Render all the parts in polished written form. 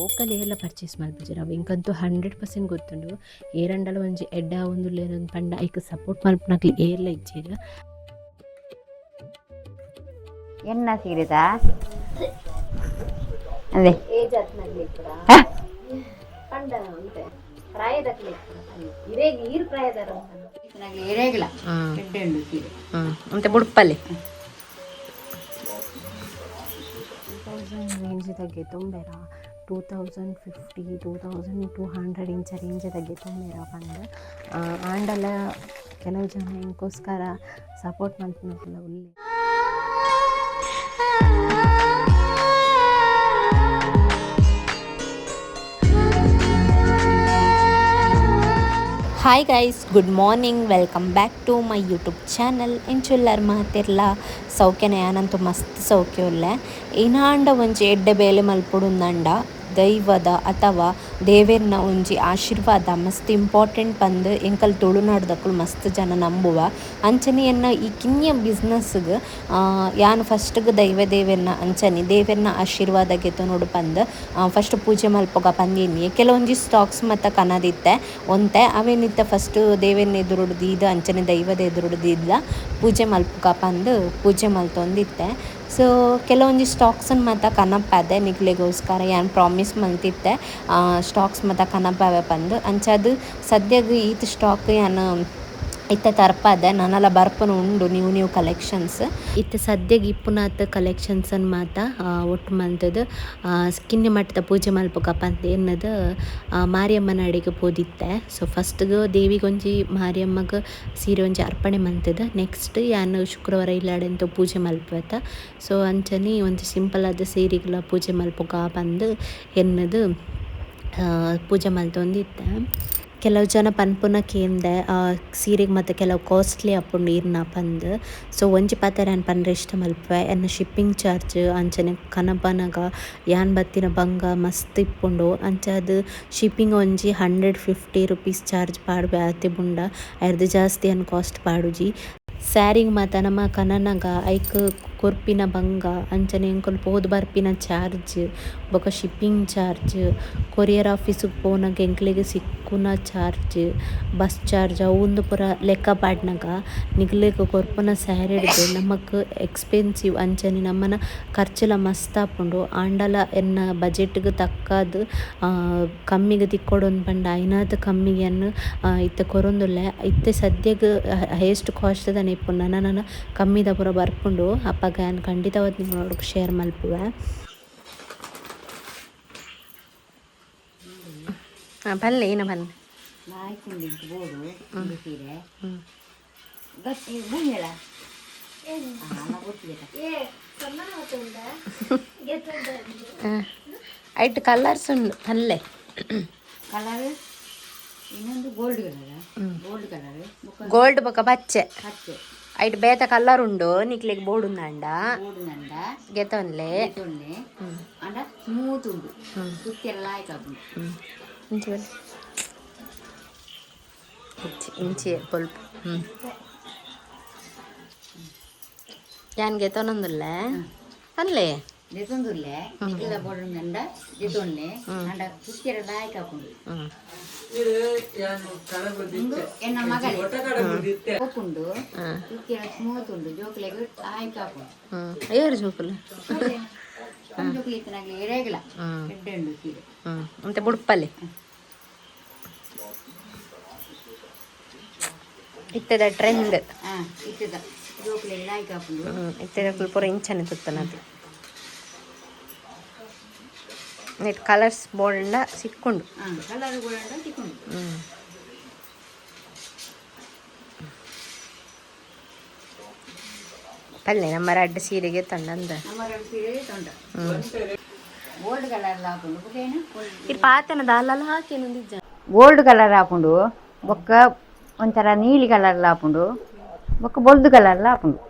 Local ಎಲ್ಲ purchase ಮಲ್ಪುಜರು ಅವು ಇಂಕಂತೂ 100% ಗೊತ್ತುಂಡು. ಏರಂಡಲ ಒಂಜಿ ಎಡ್ಡ ಒಂದು ಲೇರೊಂದು ಪಂಡ ಐಕ್ ಸಪೋರ್ಟ್ ಮಲ್ಪನಕ್ಲಿ ಏರ್ಲ ಇಜ್ಜೇರು. ಎನ್ನ ಸೀರೆದಾ ಅದೇ ಏಜ್ ಆತ್ನಲ್ಲಿ ಪಂಡ ಉಂಟೆ ಪ್ರಾಯದಕ್ಲಿ ಇರೇಗ ಈರು ಪ್ರಾಯದಾರ ಇರೇಗಿಲ್ಲ ಎಡ್ಡೆಂಡು ಸೀರೆ ಅಂತ ಬುಡ್ಪಲ್ಲಿ 2000 ರೇಂಜ್ದಾಗೆ ತೊಂಬೇರ 2050 2200 ಇಂಚ ರೇಂಜ್ದಾಗೆ ತೊಂಬೇರ ಪಂಡ ಆಂಡಲ ಕೆಲವು ಜನ ಇಂಕೋಸ್ಕರ ಸಪೋರ್ಟ್ ಮಾಡ್ತಿಲ್ಲ ಉಳ್ಳಿ. Hi guys, good morning, welcome back to my YouTube channel. ಎಂಚುಲ್ಲರ್ ಮಾತಿರ್ಲ ಸೌಖ್ಯನೇ ನಾನಂತೂ ಮಸ್ತ್ ಸೌಖ್ಯ ಉಳ್ಳೆ. ಏನಾಂಡ ಒಂಜಿ ಎಡ್ಡೆ ಬೇಲೆ ಮಲ್ಪೊಡುಂದಂಡ ದೈವದ ಅಥವಾ ದೇವೇರ್ನ ಒಂಜಿ ಆಶೀರ್ವಾದ ಮಸ್ತ್ ಇಂಪಾರ್ಟೆಂಟ್ ಪಂದ್ ಎಂಕಲ್ ತುಳುನಾಡ್ದಕ್ಕಲು ಮಸ್ತ್ ಜನ ನಂಬುವ. ಅಂಚನೆ ಎನ್ನ ಈ ಕಿನ್ಯ ಬಿಸ್ನೆಸ್ಗೆ ಯಾನು ಫಸ್ಟ್ಗೆ ದೇವೇರ್ನ ಅಂಚನೆ ದೇವೇರ್ನ ಆಶೀರ್ವಾದ ಗೆತನೋಡು ಪಂದ್ ಫಸ್ಟ್ ಪೂಜೆ ಮಲ್ಪೊಗ ಪಂದಿನಿ ಕೆಲವೊಂಜಿ ಸ್ಟಾಕ್ಸ್ ಮತ್ತು ಕನದಿತ್ತೆ ಒಂತೆ ಅವೇನಿತ್ತ ಫಸ್ಟ್ ದೇವೇರ್ನ ಎದುರುಡು ದೀದ ಅಂಚನೆ ದೈವದ ಎದುರುಡು ದೀದ ಪೂಜೆ ಮಲ್ಪೊಗ ಪಂದ್ ಪೂಜೆ ಮಲ್ತೊಂದಿತ್ತೆ. ಸೊ ಕೆಲವೊಂದು ಸ್ಟಾಕ್ಸನ್ನು ಮತ್ತು ಕನಪಾದೆ ನಿಗ್ಲೆಗೋಸ್ಕರ ಏನು ಪ್ರಾಮಿಸ್ ಮಲ್ತಿತ್ತೆ ಸ್ಟಾಕ್ಸ್ ಮತ್ತು ಕನಪಾವೆ ಪಂದು ಅಂಚದು ಸದ್ಯಗೆ ಈತ್ ಸ್ಟಾಕ್ ಏನು ಇತ್ತ ತರ್ಪದೆ ನನ್ನೆಲ್ಲ ಬರ್ಪನು ಉಂಡು ನ್ಯೂ ಕಲೆಕ್ಷನ್ಸ್ ಇತ್ತು ಸದ್ಯಗೆ ಇಪ್ಪುನಾತ್ ಕಲೆಕ್ಷನ್ಸನ್ನು ಮಾತ ಒಟ್ಟು ಮಂತದ್ದು ಕಿನ್ನೆ ಮಟ್ಟದ ಪೂಜೆ ಮಲ್ಪೊಗ ಪಂತ ಎನ್ನದು ಮಾರಿಯಮ್ಮನ ಅಡಿಗೆ ಪೋದಿತ್ತೆ. ಸೊ ಫಸ್ಟ್ಗೆ ದೇವಿಗೊಂಜಿ ಮಾರಿಯಮ್ಮಗೆ ಸೀರೆ ಒಂಜಿ ಅರ್ಪಣೆ ಮಂತದ್ದು. ನೆಕ್ಸ್ಟ್ ಯಾನು ಶುಕ್ರವಾರ ಇಲ್ಲಾಡೆಂತ ಪೂಜೆ ಮಲ್ಪತ್ತ. ಸೊ ಅಂಚನೆ ಒಂದು ಸಿಂಪಲ್ ಆದ ಸೀರೆಗಳ ಪೂಜೆ ಮಲ್ಪೊಗ ಬಂದು ಎನ್ನದು ಪೂಜೆ ಮಲ್ತೊಂದಿತ್ತೆ. ಕೆಲವು ಜನ ಪನ್ಪುನ ಕೇಂದೆ ಸೀರೆಗೆ ಮತ್ತು ಕೆಲವು ಕಾಸ್ಟ್ಲಿ ಅಪ್ಪುಂಡು ಇರ್ನ ಪಂದು. ಸೊ ಒಂಜಿ ಪಾತ್ರ ಏನು ಪಂಡ್ರೆ ಇಷ್ಟ ಮಲ್ಪೆ ಎನ್ನ ಶಿಪ್ಪಿಂಗ್ ಚಾರ್ಜ್ ಅಂಚನೆ ಕನಪನಗ ಯಾನ್ ಬತ್ತಿನ ಬಂಗ ಮಸ್ತ್ ಇಪ್ಪುಂಡು. ಅಂಚದು ಶಿಪ್ಪಿಂಗ್ ಒಂಜಿ 150 ರೂಪೀಸ್ ಚಾರ್ಜ್ ಪಾಡ್ಬೆ ಅತಿ ಬುಂಡ ಅರ್ದು ಜಾಸ್ತಿ ಅನ್ನು ಕಾಸ್ಟ್ ಪಾಡುಜಿ. ಸ್ಯಾರಿಂಗ್ ಮಾತ ನಮ್ಮ ಕನನಗ ಐಕ್ ಕೊರ್ಪಿನ ಬಂಗ ಅಂಚನೆ ಎಂಕುಲು ಪೋದು ಬರ್ಪಿನ ಚಾರ್ಜ್ ಬೊಕ ಶಿಪ್ಪಿಂಗ್ ಚಾರ್ಜ್ ಕೊರಿಯರ್ ಆಫೀಸಿಗೆ ಪೋನಾಗ ಎಂಕ್ಲೆಗೆ ಸಿಕ್ಕುನ ಚಾರ್ಜ್ ಬಸ್ ಚಾರ್ಜ್ ಅವು ಪೂರ ಲೆಕ್ಕ ಪಾಡ್ನಾಗ ನಿಗ್ಲೆಗ್ ಕೊರ್ಪುನ ಸ್ಯಾರಿ ಹಿಡ್ದು ನಮಕ್ ಎಕ್ಸ್ಪೆನ್ಸಿವ್ ಅಂಚನೆ ನಮ್ಮನ ಖರ್ಚೆಲ್ಲ ಮಸ್ತ್ ಆಪುಂಡು. ಆಂಡಲ ಎನ್ನ ಬಜೆಟ್ಗೆ ತಕ್ಕದು ಕಮ್ಮಿಗೆ ತಿಕ್ಕೊಡೊಂದು ಪಂಡ ಐನಾದ ಕಮ್ಮಿಗೆ ಅನ್ನು ಇತ್ತೆ ಕೊರೊಂದುಲ್ಲೆ ಇತ್ತೆ ಸದ್ಯಗೆ ಹೈಯೆಸ್ಟ್ ಕಾಸ್ಟ್ ದನೆ ಇಪ್ಪುಂಡು ನನ್ನ ಕಮ್ಮಿದ ಪೂರ ಬರ್ಪುಂಡು ಅಪ್ಪಗ ನಾನು ಖಂಡಿತವತ್ತು ನೀವು ನೋಡೋಕೆ ಶೇರ್ ಮಲ್ಪುವೆ. ಬಲ್ಲೆ ಏನ ಬಲ್ಲೆ ಐಟ್ ಕಲರ್ಸ್ ಉಂಡು ಅಲ್ಲೇ ಕಲರ್ ಇನ್ನೊಂದು ಗೋಲ್ಡ್ ಬೊಕ ಪಚ್ಚೆ ಐಟ್ ಬೇತ ಕಲರ್ ಉಂಡು ನಿಕ್ಲೆಗ್ ಬೋರ್ಡ್ ಉಂದಂಡ ಗೆತೊನ್ಲೆ ಅಂಡ ಸ್ಮೂತ್ ಉಂಡು ಸುತ್ತೆಲ್ಲ ಆಯ್ತು ಇಂಚಿ ಪೊಲ್ಪ ಯಾನ್ ಗೆತೊನೊಂದುಲ್ಲೆ ಅಲ್ಲೇ ಜೆತೊಂದುಲ್ಲೆ ನಿಕ್ಲ ಬೋರ್ಡ್ ಜೆತೊನ್ಲೆ ಅಂಡ ಸುತ್ತೆಲ್ಲ ಆಯ್ತು ಹಾಕೊಂಡು ಎನ್ನ ಮಗನೇ ಒಪ್ಪುಂಡು ಸುತ್ತೆಲ್ಲ ಸ್ಮೂತ್ ಉಂಡು ಜೋಕ್ಲೆಗ್ ಆಯ್ತು ಹಾಕೊಂಡು ಏರು ಜೋಕುಲು ಜೋಕ್ಲಿ ಇತ್ತನಾಗ್ಲಿ ಎರೆಗಿಲ್ಲ ಎಡ್ಡೆಂಡು ಸೀರೆ ಮತ್ತೆ ಬುಡ್ಪಲ್ಲಿ ಇತ್ತದ ಟ್ರೆಂಡ್ ಇತ್ತದ ಜೋಕ್ಲೆಗ್ ಆಯ್ತು ಹಾಕೊಂಡು ಇತ್ತದ ಪೂರ ಇಂಚನೆ ತುತ್ತನದು ನೆಟ್ ಕಲರ್ಸ್ ಬೋರ್ಡ್ ಸಿಕ್ಕೊಂಡು ಕಲರ್ ಬೋರ್ಡ್ ಸಿಕ್ಕೊಂಡು ಪಲ್ಲೆ ನಮ್ಮ ರಡ್ಡು ಸೀರೆಗೆ ತಂಡಂದ ಗೋಲ್ಡ್ ಕಲರ್ ಹಾಕೊಂಡು ಇದು ಪಾತನ ದಾಲಲ್ಲ ಹಾಕೇನು ನಿಜ ಗೋಲ್ಡ್ ಕಲರ್ ಹಾಕೊಂಡು ಬೊಕ್ಕ ಒಂಥರ ನೀಲಿ ಕಲರ್ ಹಾಕೊಂಡು ಬೊಕ್ಕ ಬೊಲ್ದು ಕಲರ್ ಹಾಕೊಂಡು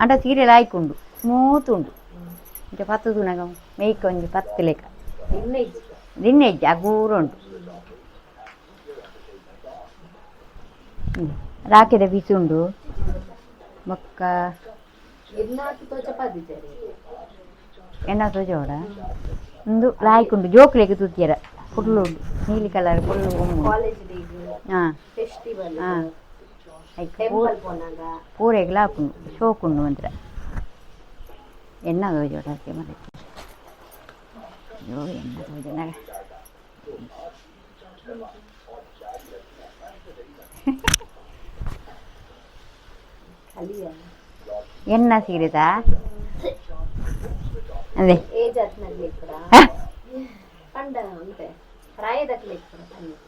ಅಂಡ ಸೀರೆಲ್ಲ ಹಾಯ್ಕೊಂಡು ಸ್ಮೂತ್ ಉಂಡು ಇಂಚ ಪತ್ತು ತುನಗ ಮೇಯ್ಕ ಒಂಜಿ 10 ಲೆಕ್ಕ ದಿನ ಇಜ್ಜಿ ಅಗೂರು ಉಂಟು ರಾಕಿದ ಬಿಸಿ ಉಂಡು ಬೊಕ್ಕ ಎನ್ನ ತೋಜೋಡ ಒಂದು ಲಾಯ್ಕುಂಡು ಜೋಕ್ಲೆಗ್ ತೂತಿಯರ ಫುಲ್ಲು ಉಂಡು ನೀಲಿ ಕಲರ್ ಫುಲ್ಲು ಕಾಲೇಜ್ ಹಾಂ ಫೆಸ್ಟಿವಲ್ ಹಾಂ ಟೆಂಪಲ್ ಪೋನಾಗ ಪೂರೆಗ್ಲ ಹಾಕೊಂಡು ಶೋಕುಂಡು ಮಾತ್ರ ಎಣ್ಣ ತೋಜೋಟಕ್ಕೆ ಮತ್ತೆ ಅಯ್ಯೋ ಎಣ್ಣ ತೋಜನ ಎಣ್ಣ ಸೀರೆತಾ ಅದೇ ಏಜ್ ಆದ್ಮೇಲೆ ಕೂಡ ಪಂಡ ಅಂತೆ ಪ್ರಾಯದಕ್ಲೆ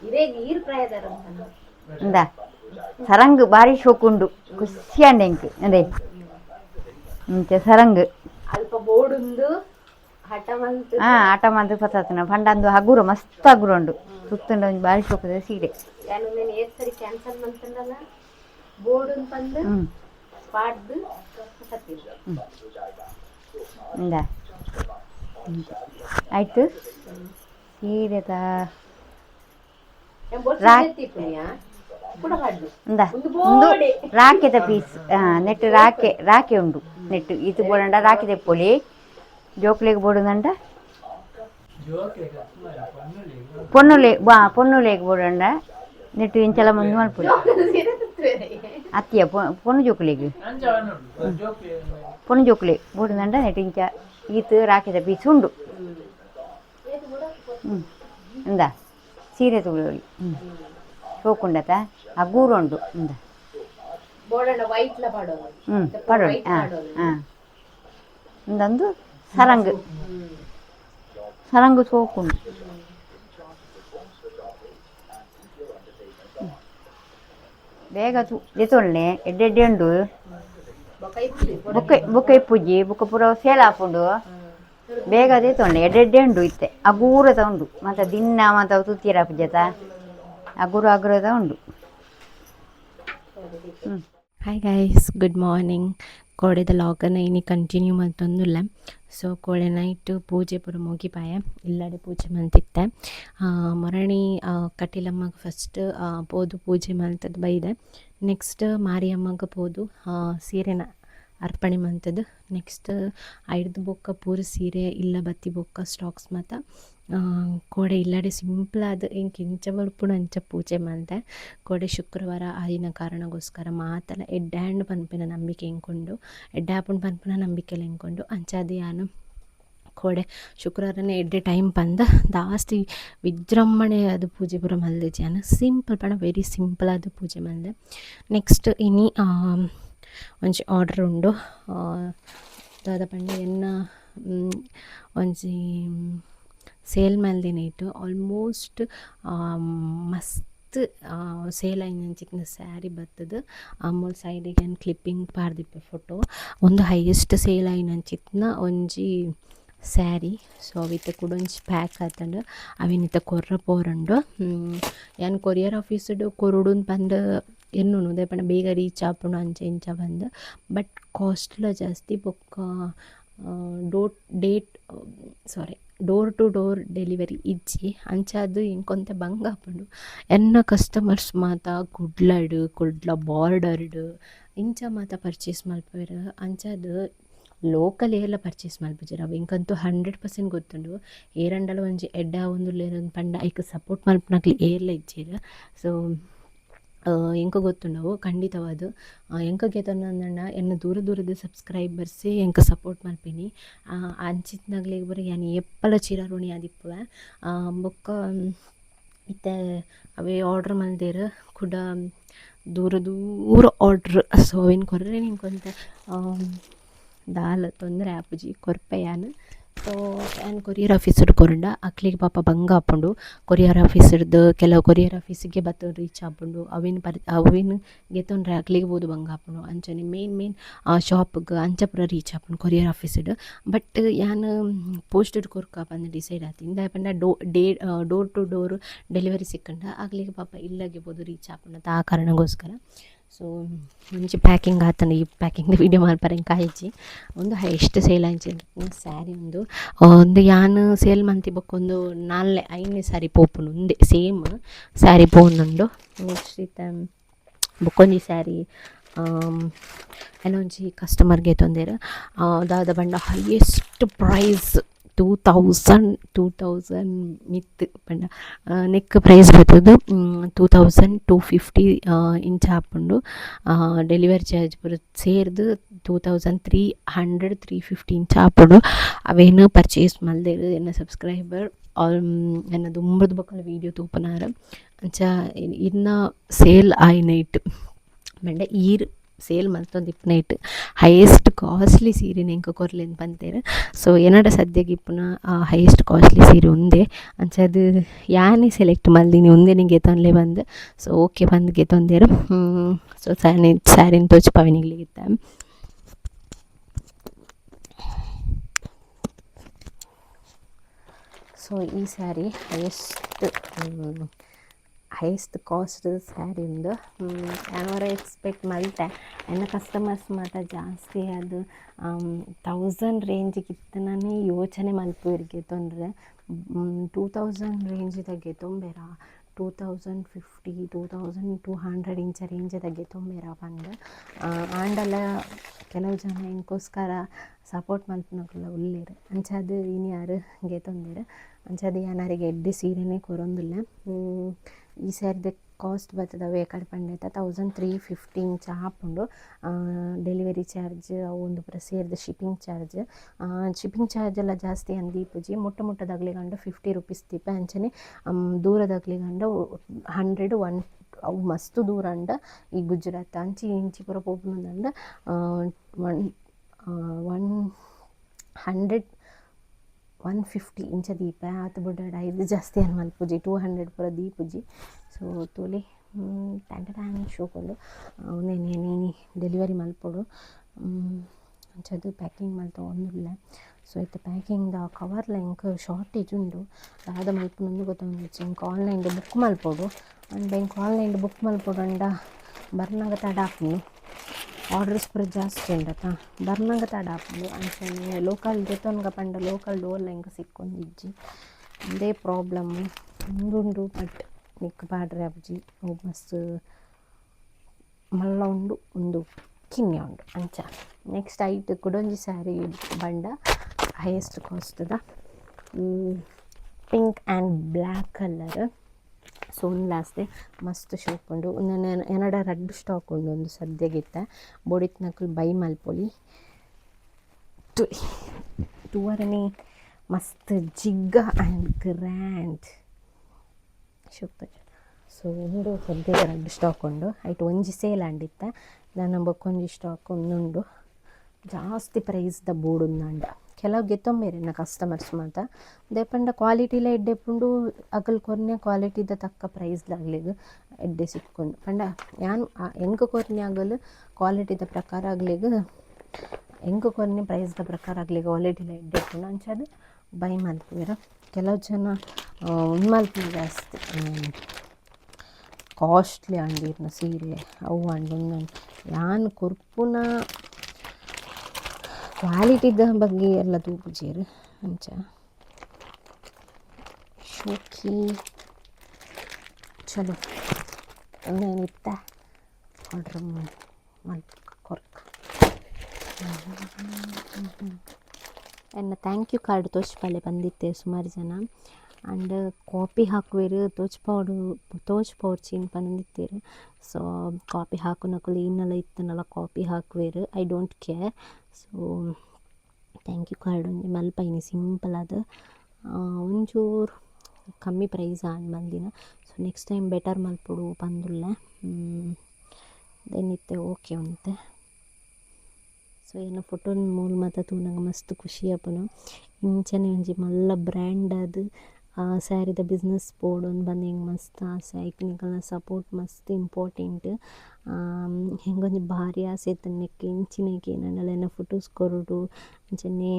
ಇದೇ ನೀರು ಪ್ರಾಯದಾರ ಇಂದ ಸರಂಗ್ ಬಾರಿ ಶೋಕುಂಡು ಖುಷಿ ಅಂಡೆಂಕ್ ಅದೇ ಇಂಚೆ ಸರಂಗ್ ಅಲ್ಪ ಬೋಡುಂದು ಹಠ ಮಂತ್ ಆಟ ಮಂತ್ ಪತ್ತಾತನ ಪಂಡಂದು ಹಗುರ ಮಸ್ತ್ ಹಗುರ ಉಂಡು ಸುತ್ತಂಡ ಒಂದು ಬಾರಿ ಶೋಕದ ಸೀರೆ ನಾನು నేను ಏತ್ ಸರಿ ಕ್ಯಾನ್ಸಲ್ ಮಾಡ್ತಂಡಲ್ಲ ಬೋರ್ಡ್ ಬಂದು ಪಾಡ್ದು ಸತ್ತಿಲ್ಲ ಇಂದ ಆಯ್ತು ಸೀರೆದ ಇಂದ ಒಂದು ರಾಕೆದ ಪೀಸ್ ನೆಟ್ ರಾಕೆ ಉಂಡು ನೆಟ್ ಇದು ಬೋಡಂಡ ರಾಕೆ ತೆಪ್ಪೊಲಿ ಜೋಕ್ಲೆಗ್ ಬೋಡುದಂಡ పొన్నులేకి పోడండ నెట్టు ఇంచెల ముందు మలుపుడు అత్తయ్య పొన్ను జోకులేకి పొన్ను జోకులే పోడుదండ నెట్టు ఇంచ ఈత్ రాకేద పీಸ್ ಉಂಡು ಇಂದ ಸೀರೆ ತಗೊಳ್ಳಿ ಶೋಕುಂಡತ ಹಗೂರು ಉಂಡು ಇಂದ ಪಡೋಳಿ ಹಾಂ ಇಂದೊಂದು ಸರಂಗು ಸೋಕುಂಡು ಬೇಗ ದೆತೊಳ್ಳೆ ಎಡ್ಡೆ ಉಂಡು ಬುಕ್ಕ ಇಪ್ಪುಜಿ ಬುಕ್ಕ ಪೂರ ಸೇಲ್ ಹಾಕೊಂಡು ಬೇಗ ದೆತೊಳ್ಳೆ ಎಡ್ಡೆ ಉಂಡು ಇತ್ತೆ ಅಗೂರದ ಉಂಡು ಮತ್ತು ದಿನ ಮತ್ತು ತುತ್ತೀರ ಪೂಜತ ಅಗುರದ ಉಂಡು ಹಾಯ್ ಗೈಸ್ ಗುಡ್ ಮಾರ್ನಿಂಗ್ ಕೋಡೆದ ಲಾಗನ್ನು ಇನಿ ಕಂಟಿನ್ಯೂ ಮಲ್ತೊಂದುಲ್ಲ ಸೊ ಕೋಡೆ ನೈಟ್ ಪೂಜೆ ಪೂರ ಮುಗಿಪಾಯ ಇಲ್ಲಡೆ ಪೂಜೆ ಮಲ್ತಿತ್ತೆ ಮರಣಿ ಕಟೀಲಮ್ಮಗೆ ಫಸ್ಟ್ ಪೋದು ಪೂಜೆ ಮಲ್ತದ್ದು ಬೈದೆ ನೆಕ್ಸ್ಟ್ ಮಾರಿಯಮ್ಮಗೆ ಪೋದು ಸೀರೆನ ಅರ್ಪಣೆ ಮಂತದ್ದು ನೆಕ್ಸ್ಟ್ ಐದು ಬೊಕ್ಕ ಪೂರ ಸೀರೆ ಇಲ್ಲ ಬತ್ತಿ ಬೊಕ್ಕ ಸ್ಟಾಕ್ಸ್ ಮತ್ತು ಕೋಡೆ ಇಲ್ಲಡೆ ಸಿಂಪಲ್ ಆದ ಹಿಂಗೆ ಇಂಚ ಬಡ್ಪುಡು ಅಂಚ ಪೂಜೆ ಮಲ್ದೆ ಕೋಡೆ ಶುಕ್ರವಾರ ಆದಿನ ಕಾರಣಗೋಸ್ಕರ ಮಾತಲ್ಲ ಎಡ್ಡೆ ಹಣ್ಣು ಪನ್ಪಿನ ನಂಬಿಕೆ ಹೆಂಕೊಂಡು ಎಡ್ಡೆ ಹಾಪುಂಡು ಪನ್ಪಿನ ನಂಬಿಕೆಲ್ಲ ಹೆಂಕೊಂಡು ಅಂಚಾದಿ ಯಾನು ಕೋಡೆ ಶುಕ್ರವಾರನೇ ಎಡ್ಡೆ ಟೈಮ್ ಬಂದ ಜಾಸ್ತಿ ವಿಜೃಂಭಣೆ ಅದು ಪೂಜೆ ಪೂರ ಮಲ್ದೆ ಜಾನು ಸಿಂಪಲ್ ಪಣ ವೆರಿ ಸಿಂಪಲ್ ಆದ ಪೂಜೆ ಮಲ್ದೆ ನೆಕ್ಸ್ಟ್ ಇನಿ ಒಂಜಿ ಆರ್ಡರ್ ಉಂಡು ದಾದ ಪಂಡ ಎನ್ನ ಒಂಜಿ ಸೇಲ್ ಮಲ್ದಿನೇಟು ಆಲ್ಮೋಸ್ಟ್ ಮಸ್ತ್ ಸೇಲ್ ಆಯ್ನಂಚಿಕ್ನ ಸ್ಯಾರಿ ಬರ್ತದೆ ಅಮೂಲ್ ಸೈಡಿಗೆ ಕ್ಲಿಪ್ಪಿಂಗ್ ಪಾರ್ದಿಪ್ಪೆ ಫೋಟೋ ಒಂದು ಹೈಯೆಸ್ಟ್ ಸೇಲ್ ಆಯ್ನಂಚಿತ್ನ ಒಂಜಿ ಸ್ಯಾರಿ ಸೊ ಅವಿತ್ತ ಕೂಡ ಒಂಜಿ ಪ್ಯಾಕ್ ಆತಂಡು ಅವಿನಿತ್ತ ಕೊರ್ರ ಪೋರಂಡು ಏನು ಕೊರಿಯರ್ ಆಫೀಸ್ಡು ಕೊರುಡುನ್ ಬಂದು ಎನ್ನು ದೇಪಣ ಬೇಗ ರೀಚ್ ಆಪುಂಡು ಅಂಚ ಇಂಚ ಬಂದು ಬಟ್ ಕಾಸ್ಟ್ಲ ಜಾಸ್ತಿ ಬೊಕ್ಕ ಡೋರ್ ಟು ಡೋರ್ ಡೆಲಿವರಿ ಇಜ್ಜಿ ಅಂಚಾದು ಇಂಕೊಂತ ಬಂಗ ಆಪುಂಡು ಎನ್ನ ಕಸ್ಟಮರ್ಸ್ ಮಾತ ಕುಡ್ಲ ಬಾರ್ಡರ್ಡ್ ಇಂಚ ಮಾತ ಪರ್ಚೇಸ್ ಮಲ್ಪುವೆರ್ ಅಂಚಾದು ಲೋಕಲ್ ಎಲ್ಲ ಪರ್ಚೇಸ್ ಮಲ್ಪುಜರ ಅವು ಇಂಕಂತೂ 100% ಗೊತ್ತುಂಡು ಏರಂಡಲ ಒಂಜಿ ಎಡ್ಡ ಒಂದು ಪಂಡ ಐಕ್ ಸಪೋರ್ಟ್ ಮಲ್ಪನಾಗ್ಲಿ ಏರ್ಲ ಇಜ್ಜೀರ ಸೊ ಎಂಕ ಗೊತ್ತುಂಡವು ಖಂಡಿತವಾದು ಎಂಕ ಗೆತೊಂದಂಡ ಎನ್ನ ದೂರದ ಸಬ್ಸ್ಕ್ರೈಬರ್ಸೇ ಎಂಕ ಸಪೋರ್ಟ್ ಮಲ್ಪಿನಿ ಅಂಚಿತ್ನಾಗ್ಲಿಗೆ ಬರೀ ಯಾನು ಎಪ್ಪಲ ಚಿರಾರುಣಿ ಆದಿಪ್ಪುವೆ ಬೊಕ್ಕ ಇತ್ತೆ ಅವೇ ಆರ್ಡ್ರ್ ಮಲ್ದೇರು ಕೂಡ ದೂರ ಆರ್ಡ್ರ್ ಸೊ ಅವೇನು ಕೊರ್ರೆ ನಿಂಕೊಂತ ದಾಲ್ ತೊಂದರೆ ಆಪುಜಿ ಕೊರ್ಪೆಯಾನು ಸೊ ಏನು ಕೊರಿಯರ್ ಆಫೀಸರ್ದು ಕೊರಂಡ ಅಕ್ಲಿಗೆ ಪಾಪ ಬಂಗ ಆಪುಂಡು ಕೊರಿಯರ್ ಆಫೀಸರ್ದು ಕೆಲವು ಕೊರಿಯರ್ ಆಫೀಸಿಗೆ ಬತ್ತ ರೀಚ್ ಆಪುಂಡು ಅವಿನ ಗೆತ್ತೊಂಡ್ರೆ ಅಕ್ಲಿಗೆ ಬೋದು ಬಂಗ ಆಪುಂಡು ಅಂಚನೆ ಮೇನ್ ಶಾಪ್ಗೆ ಅಂಚಪುರ ರೀಚ್ ಆಪುಂಡು ಕೊರಿಯರ್ ಆಫೀಸರ್ದು ಬಟ್ ಯಾನು ಪೋಸ್ಟರ್ ಕೊರ್ಕ ಬಂದು ಡಿಸೈಡ್ ಆಯ್ತು ಇಂದ ಪಂಡ ಡೋರ್ ಟು ಡೋರ್ ಡೆಲಿವರಿ ಸಿಕ್ಕಂಡ ಅಕ್ಲಿಗೆ ಪಾಪ ಇಲ್ಲಾಗೆ ಬೋದು ರೀಚ್ ಆಪುಂಡು ಆ ಕಾರಣಗೋಸ್ಕರ ಸೊ ಮುಂಚೆ ಪ್ಯಾಕಿಂಗ್ ಆತಂಡು ಈ ಪ್ಯಾಕಿಂಗ್ ವೀಡಿಯೋ ಮಲ್ಪರೆ ಕಾಯಿಜಿ ಒಂದು ಎಷ್ಟು ಸೇಲ್ ಆಯ್ತು ಸ್ಯಾರಿ ಒಂದು ಯಾನು ಸೇಲ್ ಮಂತಿ ಬೊಕ್ಕೊಂದು 4-5 ಸ್ಯಾರಿ ಪೋಪುಂಡು ಒಂದೇ ಸೇಮ್ ಸ್ಯಾರಿ ಪೋನುಂಡು ನೆಕ್ಸ್ಟ್ ಇತ್ತ ಬೊಕ್ಕೊಂಜಿ ಸ್ಯಾರಿ ಏನೊಂಜಿ ಕಸ್ಟಮರ್ಗೆ ತೊಂದರೆ ದಾದ ಬಂಡ ಹೈಯೆಸ್ಟ್ ಪ್ರೈಸ್ ಟೂ ತೌಸಂಡ್ ಮಿತ್ ಪಂಡ ನೆಕ್ ಪ್ರೈಸ್ ಬರ್ತದೆ 2250 ಇಂಚ್ ಹಾಕೊಂಡು ಡೆಲಿವರಿ ಚಾರ್ಜ್ ಬರುತ್ತೆ ಸೇರಿದು 2350 ಇಂಚ್ ಹಾಕೊಂಡು ಅವೇನು ಪರ್ಚೇಸ್ ಮಲ್ದೇರು ಎನ್ನ ಸಬ್ಸ್ಕ್ರೈಬರ್ ಎನ್ನ ದುಂಬದ ಬಕ್ಕಲ ವೀಡಿಯೋ ತೂಪನಾರ ಅಂಚ ಇನ್ನ ಸೇಲ್ ಆಯ್ನೈಟ್ ಮಂಡೆ ಈರ್ ಸೇಲ್ ಮಲ್ತೊಂದು ಇಪ್ಪನೈಟ್ ಹೈಯೆಸ್ಟ್ ಕಾಸ್ಟ್ಲಿ ಸೀರೆ ನೆಂಕ ಕೊರ್ಲೆಂದು ಬಂತೇರು. ಸೊ ಏನಡ ಸದ್ಯಕ್ಕೆ ಇಪ್ಪುನ ಹೈಯೆಸ್ಟ್ ಕಾಸ್ಟ್ಲಿ ಸೀರೆ ಒಂದೇ ಅಂಚದು ಯಾನೇ ಸೆಲೆಕ್ಟ್ ಮಲ್ದಿನಿ ಒಂದೇ ನಿಂಗೆ ಗೆತೊಂದ್ಲೆ ಬಂದು. ಸೊ ಓಕೆ ಬಂದು ಗೆತೊಂದೇರು. ಸೊ ಸ್ಯಾರಿನ ತೋಚು ಪವನಿಗ್ಲಿಗಿತ್ತ. ಸೊ ಈ ಸ್ಯಾರಿ ಹೈಯೆಸ್ಟ್ ಕಾಸ್ಟ್ ಸ್ಯಾರಿ ಉಂದು. ಯಾನವರ ಎಕ್ಸ್ಪೆಕ್ಟ್ ಮಲ್ತೆ ಎನ್ನ ಕಸ್ಟಮರ್ಸ್ ಮಾತ ಜಾಸ್ತಿ ಅದು 1000 ರೇಂಜಿಗೆ ಇತ್ತನೇ ಯೋಚನೆ ಮಲ್ಪುವರಿಗೆ ತೊಂದರೆ 2000 ರೇಂಜಿದಾಗೆ ತೊಂಬೇರ 2050 2200 ಇಂಚ ರೇಂಜದಾಗೆ ತೊಂಬೇರ ಬಂದು ಆಂಡಲ ಕೆಲವು ಜನ ಇಂಕೋಸ್ಕರ ಸಪೋರ್ಟ್ ಮಲ್ಪನಕಲ್ಲ ಉಳ್ಳೇರು ಅಂಚದು ಇನ್ಯಾರು ಗೆತೊಂದೇರು ಅಂಚದು ಯಾನಾರಿಗೆ ಎಡ್ಡೆ ಸೀರೆನೇ ಕೊರೊಂದಿಲ್ಲ. ಈ ಸ್ಯಾರಿದ ಕಾಸ್ಟ್ ಬರ್ತದವೆ ಕಡೆ ಪಂಡೈತ 1350 ಇಂಚ ಹಾಕೊಂಡು ಡೆಲಿವರಿ ಚಾರ್ಜ್ ಅವು ಒಂದು ಪುರ ಸೇರಿದ ಶಿಪ್ಪಿಂಗ್ ಚಾರ್ಜ್ ಎಲ್ಲ ಜಾಸ್ತಿ ಅಂದೀಪುಜಿ ಮುಟ್ಟದಾಗ್ಲಿಗಂಡು 50 ರೂಪೀಸ್ ದೀಪ ಅಂಚನೆ ದೂರದಾಗ್ಲಿಗಂಡು 100 ಅವು ಮಸ್ತ್ ದೂರ ಅಂಡ ಈ ಗುಜರಾತ್ ಅಂಚಿ ಇಂಚಿ ಪೂರ ಪೋಪುನಂದ 150 ಇಂಚ ದೀಪ ಆತು ಬುಡ್ಡ ಇದು ಜಾಸ್ತಿ ಅನ್ ಮಲ್ಪುಜಿ 200 ಪೂರ ದೀಪುಜಿ. ಸೊ ತೋಲೆ ಟ್ಯಾಂಟನ್ ಶೋಕೊಂಡು ನೇನೇನಿ ಡೆಲಿವರಿ ಮಲ್ಪೊಡು ಅಂಚದು ಪ್ಯಾಕಿಂಗ್ ಮಲ್ತ ಒಂದಿಲ್ಲ. ಸೊ ಇತ್ತು ಪ್ಯಾಕಿಂಗ್ದ ಕವರ್ಲ ಇಂಕ ಶಾರ್ಟೇಜ್ ಉಂಡು ದಾದ ಮಲ್ಪುನೊಂದು ಗೊತ್ತೊಂದಿಚ್ಚು ಇಂಕ ಆನ್ಲೈನ್ದು ಬುಕ್ ಮಲ್ಪೊಡು ಅಂಡ್ ಇಂಕ ಆನ್ಲೈನ್ದು ಬುಕ್ ಮಲ್ಪೊಡು ಅಂಡ ಬರ್ನಾಗ ತಡ ಹಾಕ್ನು ಆರ್ಡರ್ಸ್ ಪೂರ ಜಾಸ್ತಿ ಉಂಡತ ಬರ್ನಾಗ ತಡ ಹಾಕ್ನು ಅಂಚನೆ ಲೋಕಲ್ ಗೆತೊನ್ಗ ಪಂಡ ಲೋಕಲ್ ಡೋರ್ಲ ಇಂಕ ಸಿಕ್ಕೊಂದಿಜ್ಜಿ ಅದೇ ಪ್ರಾಬ್ಲಮ್ ಉಂದುಂಡು. ಬಟ್ ನಿಕ್ ಪಾಡ್ರೆ ಅಬ್ಜಿ ಮಸ್ತ್ ಮಲ್ಲ ಉಂಡು ಒಂದು ಕಿನ್ನೆ ಉಂಡು ಅಂಚ. ನೆಕ್ಸ್ಟ್ ಐಟ್ ಕುಡೊಂಜಿ ಸ್ಯಾರಿ ಬಂಡ ಹೈಯೆಸ್ಟ್ ಕಾಸ್ಟ್ದ pink and black colour. So ಒಂದು ಲಾಸ್ಟೇ ಮಸ್ತ್ ಶೋಪ್ ಉಂಡು ಏನಡ ರೆಡ್ ಸ್ಟಾಕ್ ಉಂಡು ಒಂದು ಸದ್ಯಗಿತ್ತ ಬೋಡಿತ್ ನಕಲ್ ಬೈ ಮಲ್ಪೊಲಿ ಟುವರನಿ ಮಸ್ತ್ ಜಿಗ್ಗ ಆ್ಯಂಡ್ ಗ್ರ್ಯಾಂಡ್ ಶೋಪ್. ಸೊ ಒಂದು ಸದ್ಯದ ರೆಡ್ ಸ್ಟಾಕ್ ಉಂಡು ಐಟ್ ಒಂಜಿ ಸೇಲ್ ಆಂಡಿತ್ತ ನನ್ನ ಬೊಕ್ಕೊಂಜಿ ಸ್ಟಾಕ್ ಒಂದುಂಡು ಜಾಸ್ತಿ ಪ್ರೈಸ್ದ ಬೋರ್ಡ್ ಉಂದಂಡ ಕೆಲವು ಗೆತ್ತೊಂಬೇರೆ ನನ್ನ ಕಸ್ಟಮರ್ಸ್ ಮಾತ ದೇಪಂಡ ಕ್ವಾಲಿಟಿಲ ಎಡ್ಡೆ ಪುಂಡು ಅಕಲ್ ಕೊರ್ನೆ ಕ್ವಾಲಿಟಿದ ತಕ್ಕ ಪ್ರೈಸ್ಲಾಗ್ಲಿಗ ಎಡ್ಡೆ ಸಿಕ್ಕೊಂಡು ಪಂಡ ಯಾನು ಎಂಕ ಕೊರ್ನೆ ಆಗಲು ಕ್ವಾಲಿಟಿದ ಪ್ರಕಾರ ಆಗ್ಲಿಗ ಎಂಕ ಕೊರ್ನೆ ಪ್ರೈಸ್ದ ಪ್ರಕಾರ ಆಗ್ಲಿಗ ಕ್ವಾಲಿಟಿಲ ಎಡ್ಡೆ ಪುಂಡು ಅಂಚದು ಬೈ ಮಲ್ಪುವೆರ. ಕೆಲವು ಜನ ಮಲ್ಪುನ ಜಾಸ್ತಿ ಕಾಸ್ಟ್ಲಿ ಅಂಡಿರ್ನ ಸೀರೆ ಅವು ಅಂಡು ಯಾನು ಕೊರ್ಪುನ ಕ್ವಾಲಿಟಿದ ಬಗ್ಗೆ ಎಲ್ಲ ತೂಪುಜೇರು ಅಂಚ ಶೋಕಿ ಚಲೋ ಒಂದೇನಿತ್ತ ಆರ್ಡ್ರ್ ಮಲ್ಪ ಕೊರ್ಕ ಎನ್ನ ಥ್ಯಾಂಕ್ ಯು ಕಾರ್ಡ್ ತೋಚ್ಪಲ್ಲೆ ಬಂದಿತ್ತೆ ಸುಮಾರು ಜನ ಆ್ಯಂಡ್ ಕಾಪಿ ಹಾಕುವೆರು ತೋಚ್ಪೋಡ್ಚಿನ್ ಪಂದಿತ್ತೇರು. ಸೊ ಕಾಪಿ ಹಾಕುನಕುಲು ಇನ್ನೆಲ್ಲ ಇತ್ತನಲ್ಲ ಕಾಪಿ ಹಾಕುವೆರು I don't care. So thank you card ಒಂಜಿ ಮಲ್ಪೈನಿ ಸಿಂಪಲ್ ಅದು ಒಂಚೂರು ಕಮ್ಮಿ ಪ್ರೈಸ್ ಆನ್ ಮಂದಿನ. ಸೊ ನೆಕ್ಸ್ಟ್ ಟೈಮ್ ಬೆಟರ್ ಮಲ್ಪೊಡು ಪಂದುಲ್ಲ ದೆನ್ನಿತ್ತೆ ಓಕೆ ಉಂತೆ. ಸೊ ಏನು ಫೋಟೋ ಮೂಲ ಮಾತ ತೂನಗ ಮಸ್ತ್ ಖುಷಿ ಆಪುನ ಇಂಚನೆ ಒಂಜಿ ಮಲ್ಲ ಬ್ರ್ಯಾಂಡ್ ಅದು ಸ್ಯಾರಿದ ಬಿಸ್ನೆಸ್ ಬೋರ್ಡೊಂದು ಬಂದು ಹಿಂಗೆ ಮಸ್ತ್ ಆಸೆ ಐಕ್ನಿಕಲ್ನ ಸಪೋರ್ಟ್ ಮಸ್ತ್ ಇಂಪಾರ್ಟೆಂಟ್. ಹೆಂಗೊಂದು ಭಾರಿ ಆಸೆ ಇತ್ತನ್ನಕ್ಕೆ ಇಂಚಿನಕ್ಕೆ ನನ್ನಲ್ಲೆಲ್ಲ ಫೋಟೋಸ್ ಕೊರೋಡು ಅಂಚನೆ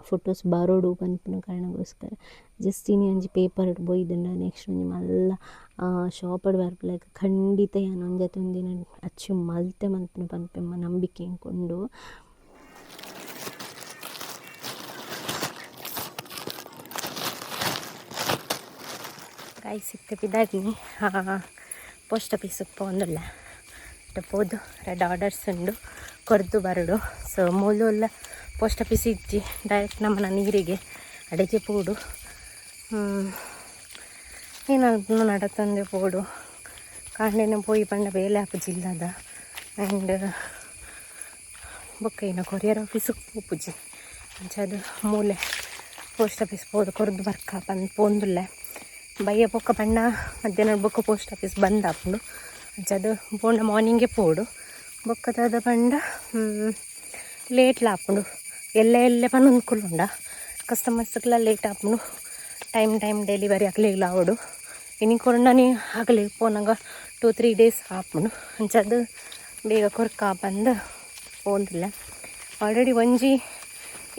ಫೋಟೋಸ್ ಬರೋಡು ಪನ್ಪುನ ಕಾರಣಗೋಸ್ಕರ ಜಸ್ಟ್ ಇನಿ ಒಂಜಿ ಪೇಪರ್ ಬೊಯ್ದುಂಡ ನೆಕ್ಸ್ಟ್ ಒಂಜಿ ಮಲ್ಲ ಶಾಪಡ್ ಬರ್ಪುಲಕ ಖಂಡಿತ ಯಾನೊಂಜತೆ ಒಂದಿನ ಅಚ್ಚು ಮಲ್ತೆ ಮಲ್ಪುನ ಪನ್ಪೆಮ್ಮ ನಂಬಿಕೆ ಕೊಂಡು. ಗೈಸ್ ಇತ್ತೆ ಪಿದಾಗಿ ಪೋಸ್ಟ್ ಆಫೀಸಿಗೆ ಪೋಂದುಲ್ಲ ಪೋದು ರೆಡ್ ಆರ್ಡರ್ಸ್ ಉಂಡು ಕೊರ್ದು ಬರಡು. ಸೊ ಮೂಲುಲ್ಲ ಪೋಸ್ಟ್ ಆಫೀಸ್ ಇಜ್ಜಿ ಡೈರೆಕ್ಟ್ ನಮ್ಮನ ನೀರಿಗೆ ಅಡಿಗೆ ಪೋಡು ಏನಾದ್ರು ನಡತಂದೆ ಪೋಡು ಕಾಂಡೆನ ಪೋಯಿ ಪಂಡ ಬೇಲೆ ಹಾಪುಜಿಲ್ಲದ ಆ್ಯಂಡ್ ಬೊಕ್ಕ ಇನ್ನು ಕೊರಿಯರ್ ಆಫೀಸು ಉಪ್ಪುಜಿ ಅಂಚದು ಮೂಲೆ ಪೋಸ್ಟ್ ಆಫೀಸ್ ಪೋದು ಕೊರ್ದು ಬರ್ಕ ಬಂದು ಪೋಂದುಲ್ಲೆ ಬಯ್ಯ ಬೊಕ್ಕ ಪಂಡ ಮಧ್ಯಾಹ್ನ ಬೊಕ್ಕ ಪೋಸ್ಟ್ ಆಫೀಸ್ ಬಂದ್ ಹಾಪುಂಡು ಅಂಚದು ಪೋಂಡ ಮಾರ್ನಿಂಗೇ ಪೋಡು ಬೊಕ್ಕದ ಪಂಡ ಲೇಟ್ಲ ಹಾಪುಂಡು ಎಲ್ಲೆ ಪನ್ನೊಂದು ಕುಲ್ಲುಂಡ ಕಸ್ಟಮರ್ಸ್ಗೆಲ್ಲ ಲೇಟ್ ಹಾಪುಂಡು ಟೈಮ್ ಡೆಲಿವರಿ ಆಗಲಿಲ್ಲ ಅವಡು ಇನ್ನು ಕೊರೊಂಡನಿ ಆಗಲಿ ಪೋನಾಗ 2-3 ಡೇಸ್ ಹಾಪುಂಡು ಅಂಚದು ಬೇಗ ಕೊರ್ಕ ಬಂದು ಪೋಂದಿಲ್ಲ ಆಲ್ರೆಡಿ ಒಂಜಿ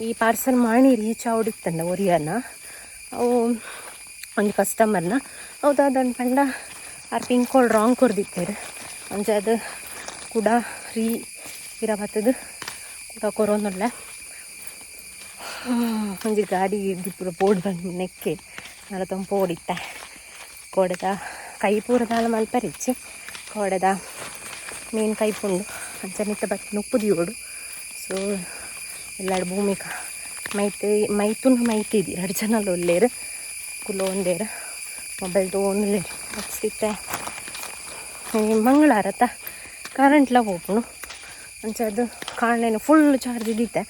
ಈ ಪಾರ್ಸಲ್ ಮಾಡಿ ರೀಚ್ ಆವಡಿತ್ತಂಡ ಒರಿಯನ ಅವು ಒಂದು ಕಸ್ಟಮರ್ನ ಹೌದಾದನ್ನು ಪಂಡ ಆರು ಪಿನ್ ಕೋಡ್ ರಾಂಗ್ ಕೊರ್ದಿತ್ತೇರು ಅಂಚದು ಕೂಡ ಇರಬತ್ತದು ಕೂಡ ಕೊರೋನಲ್ಲ ಒಂಜಿ ಗಾಡಿ ದಿಪ್ಪುರ ಬೋರ್ಡ್ ಬಂದು ನೆಕ್ಕೆ ನಾಳೆ ತಂಪು ಓಡಿತ್ತೆ ಕೋಡದ ಕೈ ಪೂರದಾಲ ಮಲ್ಪರಿಚ್ಚಿ ಕೋಡದ ಮೀನು ಕೈಪುಂಡು ಅಂಚನಿತ್ತ ಬತ್ತು ನುಪ್ಪುದಿಯೋಡು ಸೊ ಎಲ್ಲಾಡು ಭೂಮಿಕ ಮೈತಿದಿ 2 ಜನలు ಒಲ್ಲೇರು ಕುಲ್ಲ ಒಂದೇರು ಮೊಬೈಲ್ ತೊಗೊಂಡ್ಲೇರು ಹಚ್ಚಿತ್ತೆ ಮಂಗಳಾರತ್ತ ಕರೆಂಟ್ಲ ಹೋಗ್ನು ಅಂಚದು ಕಾಣೇನು ಫುಲ್ ಚಾರ್ಜ್ ಇದ್ದಿತ್ತೆ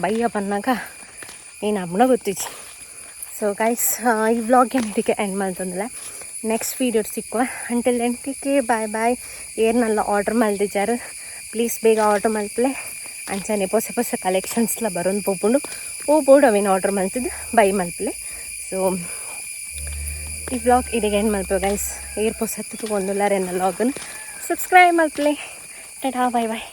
ಬಯ್ಯ ಪನ್ನಾಗ ಏನು ಹಬ್ಬನ ಗೊತ್ತಿಚ್ಚಿ ಸೊ ಗೈಸ್ ಈ ವ್ಲಾಗ್ ಏನಿದಕ್ಕೆ ಎಂಡ್ ಮಾಡ್ತಂದ್ರೆ ನೆಕ್ಸ್ಟ್ ವೀಡಿಯೋ ಸಿಕ್ಕುವ ಅಂಟಿಲ್ ಎಂಟಿಕೆ ಬಾಯ್ ಏರ್ನೆಲ್ಲ ಆರ್ಡ್ರ್ ಮಲ್ದಿದ್ದಾರೆ ಪ್ಲೀಸ್ ಬೇಗ ಆರ್ಡ್ರ್ ಮಲ್ಪಲೆ ಅಂಚನೆ ಹೊಸ ಕಲೆಕ್ಷನ್ಸ್ಲ ಬರೋದು ಪೋಪುಂಡು ಬೋರ್ಡ್ ಅವೇನು ಆರ್ಡ್ರ್ ಮಲ್ತಿದ್ದು ಬೈ ಮಲ್ಪಲೆ ಸೊ ಈ ವ್ಲಾಗ್ ಇದಕ್ಕೆ ಎಂಡ್ ಮಲ್ಪೆ ಗೈಸ್ ಏರ್ ಹೊಸ ತಗೊಂಡುಲ್ಲಾರೆ ನನ್ನ ವ್ಲಾಗನ್ನು ಸಬ್ಸ್ಕ್ರೈಬ್ ಮಲ್ಪಲೆ ಟಾಟಾ ಬಾಯ್